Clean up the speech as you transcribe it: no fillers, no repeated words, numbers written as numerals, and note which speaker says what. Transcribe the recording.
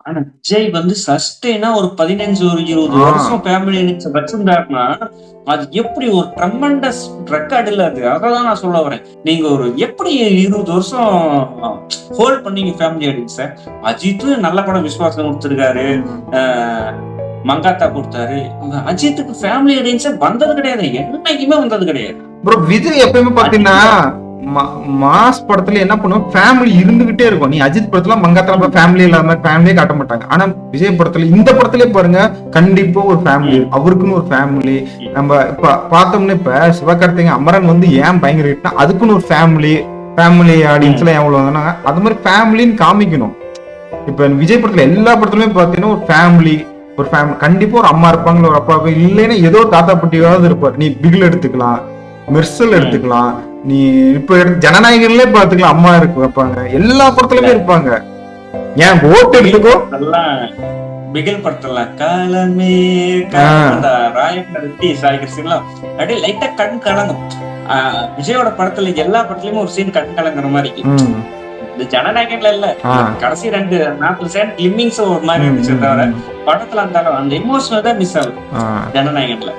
Speaker 1: ஆனா விஜய் வந்து சஸ்டெயினா ஒரு 15 ஒரு 20 வருஷம் ஃபேமிலி வச்சிருந்தாருன்னா அது எப்படி ஒரு ட்ரெமெண்டஸ் ரெக்கார்டு இல்ல அது. அதான் நான் சொல்ல வரேன். நீங்க ஒரு எப்படி 20 வருஷம் ஹோல்ட் பண்ணீங்க ஃபேமிலி ஆடியன்ஸ. அஜித்தும் நல்ல படம் விஸ்வாசம் கொடுத்திருக்காரு, மங்காத்தா கொடுத்தாரு. அஜித்துக்கு ஃபேமிலி ஆடியன்ஸே வந்தது கிடையாது, என்னைக்குமே வந்தது கிடையாது.
Speaker 2: ப்ரோ விஜய் எப்பயுமே பாத்தீங்கன்னா மாஸ் படத்துல என்ன பண்ணுவோம், ஃபேமிலி இருந்துகிட்டே இருக்கும். நீ அஜித் படத்துல மங்காத்தா ஃபேமிலி இல்லாம ஃபேமிலியே காட்ட மாட்டாங்க. ஆனா விஜய் படத்துல இந்த படத்திலே பாருங்க கண்டிப்பா ஒரு ஃபேமிலி, அவருக்குன்னு ஒரு ஃபேமிலி. நம்ம இப்ப பார்த்தோம்னா இப்ப சிவகார்த்திகேயன் அமரன் வந்து ஏன் பயங்கர ஹிட்னா அதுக்குன்னு ஒரு ஃபேமிலி ஆடியன்ஸ் எல்லாம் எவ்வளவு அது மாதிரி ஃபேமிலின்னு காமிக்கணும். இப்ப விஜய் படத்துல எல்லா படத்துலயுமே பாத்தீங்கன்னா ஒரு ஃபேமிலி கண்டிப்பா ஒரு அம்மா இருப்பாங்க, ஒரு அப்பா இல்லைன்னா ஏதோ தாத்தா பட்டியாவது இருப்பார். நீ பிகில் எடுத்துக்கலாம், மெர்சல் எடுத்துக்கலாம், நீ இப்ப ஜனநாயகன்ல பாத்துக்கலாம் அம்மா இருக்கு வைப்பாங்க, எல்லா படத்துலயுமே இருப்பாங்க. ஏன் ஓட்டு எடுத்துக்கோ
Speaker 1: பிகில் படத்துல காலமே ராயப்பி சாய்கிருஷ்ணன் அப்படியே லைட்டா கண் கலங்கும். விஜயோட படத்துல எல்லா படத்துலயுமே ஒரு சீன் கண் கலங்குற மாதிரி. இந்த ஜனநாயகன்ல இல்ல, கடைசி 2-4 செகண்ட் கிளிம்மிங்ஸ் ஒரு மாதிரி இருந்துச்சு தவிர படத்துல அந்த எமோஷனல் தான் மிஸ் ஆகுது ஜனநாயகன்ல.